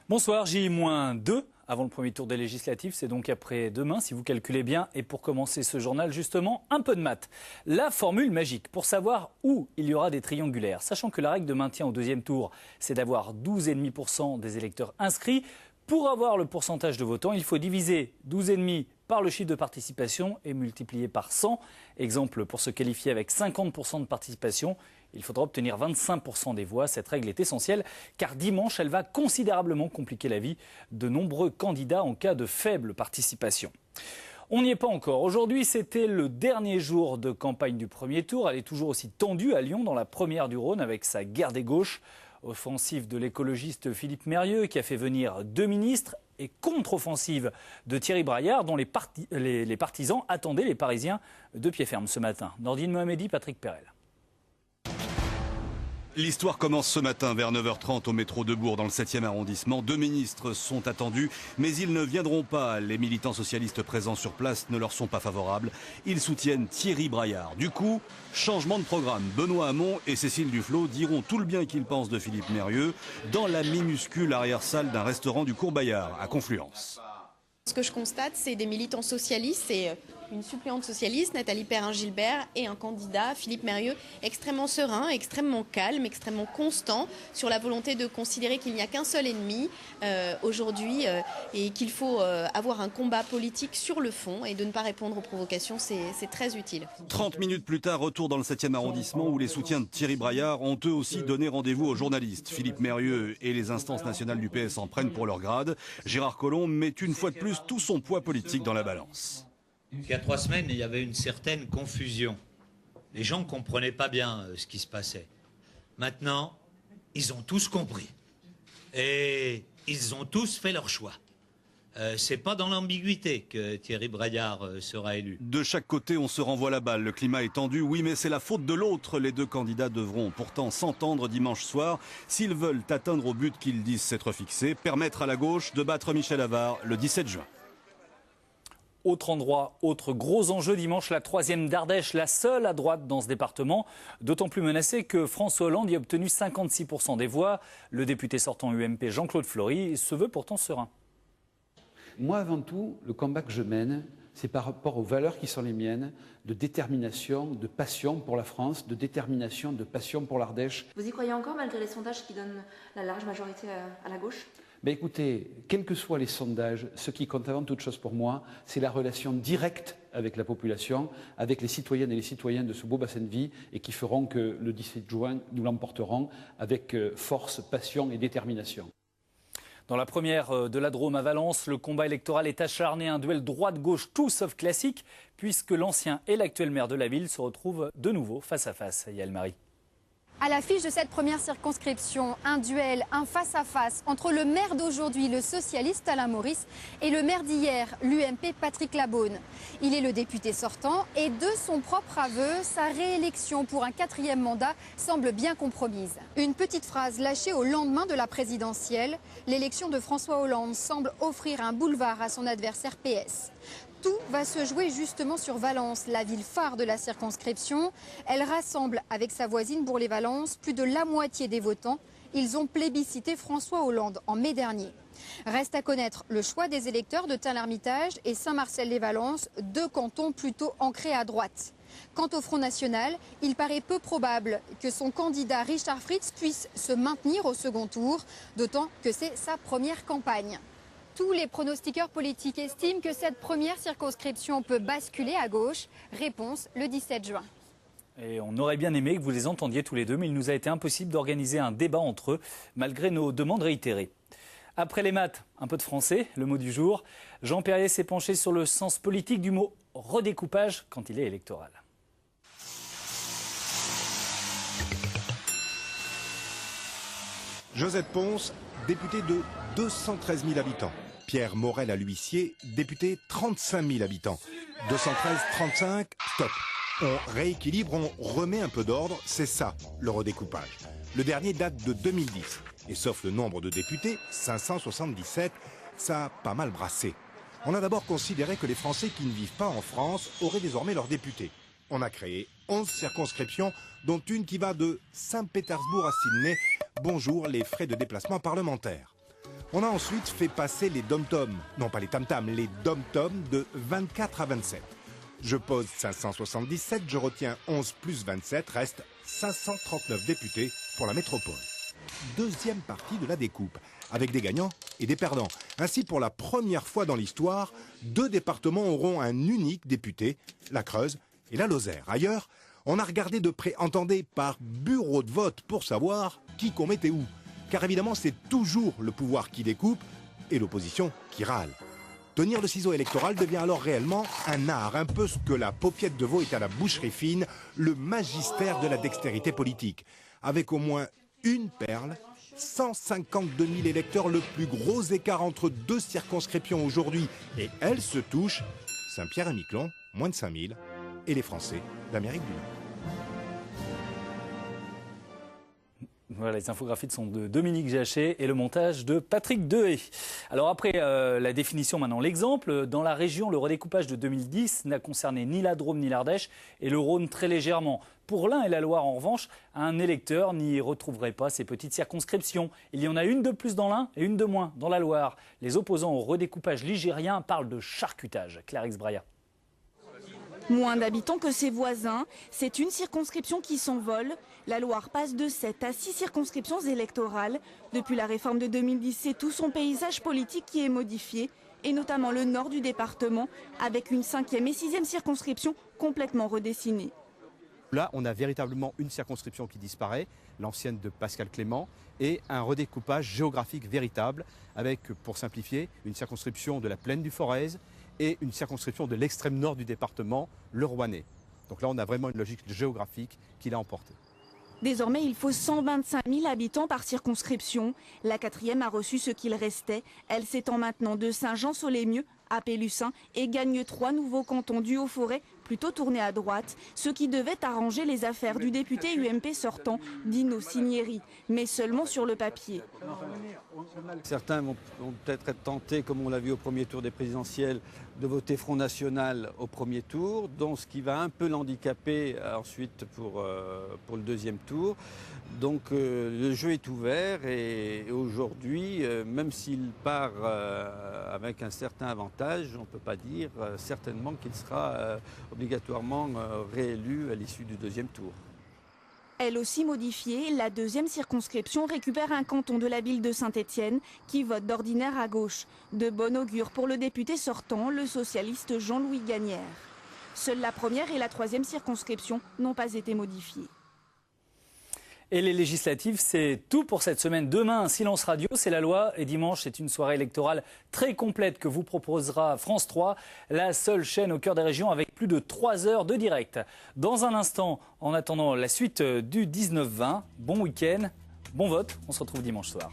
Bonsoir, J-2 avant le premier tour des législatives, c'est donc après-demain si vous calculez bien. Et pour commencer ce journal, justement, un peu de maths. La formule magique pour savoir où il y aura des triangulaires. Sachant que la règle de maintien au deuxième tour, c'est d'avoir 12,5% des électeurs inscrits. Pour avoir le pourcentage de votants, il faut diviser 12,5 par le chiffre de participation et multiplier par 100. Exemple, pour se qualifier avec 50% de participation, il faudra obtenir 25% des voix. Cette règle est essentielle car dimanche, elle va considérablement compliquer la vie de nombreux candidats en cas de faible participation. On n'y est pas encore. Aujourd'hui, c'était le dernier jour de campagne du premier tour. Elle est toujours aussi tendue à Lyon dans la première du Rhône avec sa guerre des gauches. Offensive de l'écologiste Philippe Mérieux qui a fait venir 2 ministres et contre-offensive de Thierry Braillard dont les partisans attendaient les Parisiens de pied ferme ce matin. Nordine Mohamedi, Patrick Perel. L'histoire commence ce matin vers 9h30 au métro de Bourg dans le 7e arrondissement. 2 ministres sont attendus, mais ils ne viendront pas. Les militants socialistes présents sur place ne leur sont pas favorables. Ils soutiennent Thierry Braillard. Du coup, changement de programme. Benoît Hamon et Cécile Duflot diront tout le bien qu'ils pensent de Philippe Mérieux dans la minuscule arrière-salle d'un restaurant du Cours Bayard à Confluence. Ce que je constate, c'est des militants socialistes, c'est une suppléante socialiste, Nathalie Perrin-Gilbert, et un candidat, Philippe Mérieux, extrêmement serein, extrêmement calme, extrêmement constant sur la volonté de considérer qu'il n'y a qu'un seul ennemi aujourd'hui et qu'il faut avoir un combat politique sur le fond et de ne pas répondre aux provocations, c'est très utile. 30 minutes plus tard, retour dans le 7e arrondissement où les soutiens de Thierry Braillard ont eux aussi donné rendez-vous aux journalistes. Philippe Mérieux et les instances nationales du PS en prennent pour leur grade. Gérard Collomb met une fois de plus tout son poids politique dans la balance. Il y a 3 semaines, il y avait une certaine confusion. Les gens ne comprenaient pas bien ce qui se passait. Maintenant, ils ont tous compris. Et ils ont tous fait leur choix. C'est pas dans l'ambiguïté que Thierry Braillard sera élu. De chaque côté, on se renvoie la balle. Le climat est tendu, oui, mais c'est la faute de l'autre. Les 2 candidats devront pourtant s'entendre dimanche soir s'ils veulent atteindre au but qu'ils disent s'être fixés, permettre à la gauche de battre Michel Avart le 17 juin. Autre endroit, autre gros enjeu dimanche, la 3e d'Ardèche, la seule à droite dans ce département, d'autant plus menacée que François Hollande y a obtenu 56% des voix. Le député sortant UMP Jean-Claude Flory se veut pourtant serein. Moi, avant tout, le combat que je mène, c'est par rapport aux valeurs qui sont les miennes, de détermination, de passion pour la France, de détermination, de passion pour l'Ardèche. Vous y croyez encore malgré les sondages qui donnent la large majorité à la gauche ? Ben écoutez, quels que soient les sondages, ce qui compte avant toute chose pour moi, c'est la relation directe avec la population, avec les citoyennes et les citoyens de ce beau bassin de vie et qui feront que le 17 juin, nous l'emporterons avec force, passion et détermination. Dans la première de la Drôme à Valence, le combat électoral est acharné, un duel droite-gauche tout sauf classique, puisque l'ancien et l'actuel maire de la ville se retrouvent de nouveau face à face. Yael Marie. À l'affiche de cette première circonscription, un duel, un face-à-face entre le maire d'aujourd'hui, le socialiste Alain Maurice, et le maire d'hier, l'UMP Patrick Labaune. Il est le député sortant et de son propre aveu, sa réélection pour un 4e mandat semble bien compromise. Une petite phrase lâchée au lendemain de la présidentielle, l'élection de François Hollande semble offrir un boulevard à son adversaire PS. Tout va se jouer justement sur Valence, la ville phare de la circonscription. Elle rassemble avec sa voisine Bourg-les-Valence plus de la moitié des votants. Ils ont plébiscité François Hollande en mai dernier. Reste à connaître le choix des électeurs de Tain-l'Hermitage et Saint-Marcel-les-Valences, 2 cantons plutôt ancrés à droite. Quant au Front National, il paraît peu probable que son candidat Richard Fritz puisse se maintenir au second tour, d'autant que c'est sa première campagne. Tous les pronostiqueurs politiques estiment que cette première circonscription peut basculer à gauche. Réponse le 17 juin. Et on aurait bien aimé que vous les entendiez tous les deux, mais il nous a été impossible d'organiser un débat entre eux, malgré nos demandes réitérées. Après les maths, un peu de français, le mot du jour. Jean Perrier s'est penché sur le sens politique du mot redécoupage quand il est électoral. Josette Pons, député de 213 000 habitants. Pierre Morel à l'huissier, député 35 000 habitants. 213-35, stop. On rééquilibre, on remet un peu d'ordre, c'est ça, le redécoupage. Le dernier date de 2010. Et sauf le nombre de députés, 577, ça a pas mal brassé. On a d'abord considéré que les Français qui ne vivent pas en France auraient désormais leurs députés. On a créé 11 circonscriptions, dont une qui va de Saint-Pétersbourg à Sydney. Bonjour les frais de déplacement parlementaire. On a ensuite fait passer les dom-toms, non pas les tam-tams, les dom-toms de 24 à 27. Je pose 577, je retiens 11 plus 27, reste 539 députés pour la métropole. Deuxième partie de la découpe, avec des gagnants et des perdants. Ainsi, pour la première fois dans l'histoire, 2 départements auront un unique député, la Creuse et la Lozère. Ailleurs, on a regardé de près, entendez, par bureau de vote pour savoir qui qu'on mettait où. Car évidemment, c'est toujours le pouvoir qui découpe et l'opposition qui râle. Tenir le ciseau électoral devient alors réellement un art, un peu ce que la paupiette de veau est à la boucherie fine, le magistère de la dextérité politique. Avec au moins une perle, 152 000 électeurs, le plus gros écart entre 2 circonscriptions aujourd'hui. Et elles se touchent, Saint-Pierre-et-Miquelon, moins de 5 000, et les Français d'Amérique du Nord. Voilà, les infographies sont de Dominique Jachet et le montage de Patrick Dehaye. Alors après la définition, maintenant l'exemple. Dans la région, le redécoupage de 2010 n'a concerné ni la Drôme ni l'Ardèche et le Rhône très légèrement. Pour l'Ain et la Loire, en revanche, un électeur n'y retrouverait pas ces petites circonscriptions. Il y en a une de plus dans l'Ain et une de moins dans la Loire. Les opposants au redécoupage ligérien parlent de charcutage. Clarisse Braya. Moins d'habitants que ses voisins, c'est une circonscription qui s'envole. La Loire passe de 7 à 6 circonscriptions électorales. Depuis la réforme de 2010, c'est tout son paysage politique qui est modifié, et notamment le nord du département, avec une 5e et 6e circonscription complètement redessinée. Là, on a véritablement une circonscription qui disparaît, l'ancienne de Pascal Clément, et un redécoupage géographique véritable, avec, pour simplifier, une circonscription de la plaine du Forez et une circonscription de l'extrême nord du département, le Rouennais. Donc là, on a vraiment une logique géographique qui l'a emporté. Désormais, il faut 125 000 habitants par circonscription. La 4e a reçu ce qu'il restait. Elle s'étend maintenant de Saint-Jean-sur-les-Mieux à Pélussin et gagne 3 nouveaux cantons du Haut-Forêt, plutôt tournés à droite, ce qui devait arranger les affaires du député UMP sortant, Dino Cinieri, mais seulement sur le papier. Certains vont peut-être être tentés, comme on l'a vu au premier tour des présidentielles, de voter Front National au premier tour, donc ce qui va un peu l'handicaper ensuite pour le deuxième tour. Donc le jeu est ouvert et aujourd'hui, même s'il part avec un certain avantage, on ne peut pas dire certainement qu'il sera obligatoirement réélu à l'issue du deuxième tour. Elle aussi modifiée, la 2e circonscription récupère un canton de la ville de Saint-Étienne qui vote d'ordinaire à gauche. De bon augure pour le député sortant, le socialiste Jean-Louis Gagnère. Seules la 1e et la 3e circonscription n'ont pas été modifiées. Et les législatives, c'est tout pour cette semaine. Demain, Silence Radio, c'est la loi. Et dimanche, c'est une soirée électorale très complète que vous proposera France 3, la seule chaîne au cœur des régions avec plus de 3 heures de direct. Dans un instant, en attendant la suite du 19-20, bon week-end, bon vote. On se retrouve dimanche soir.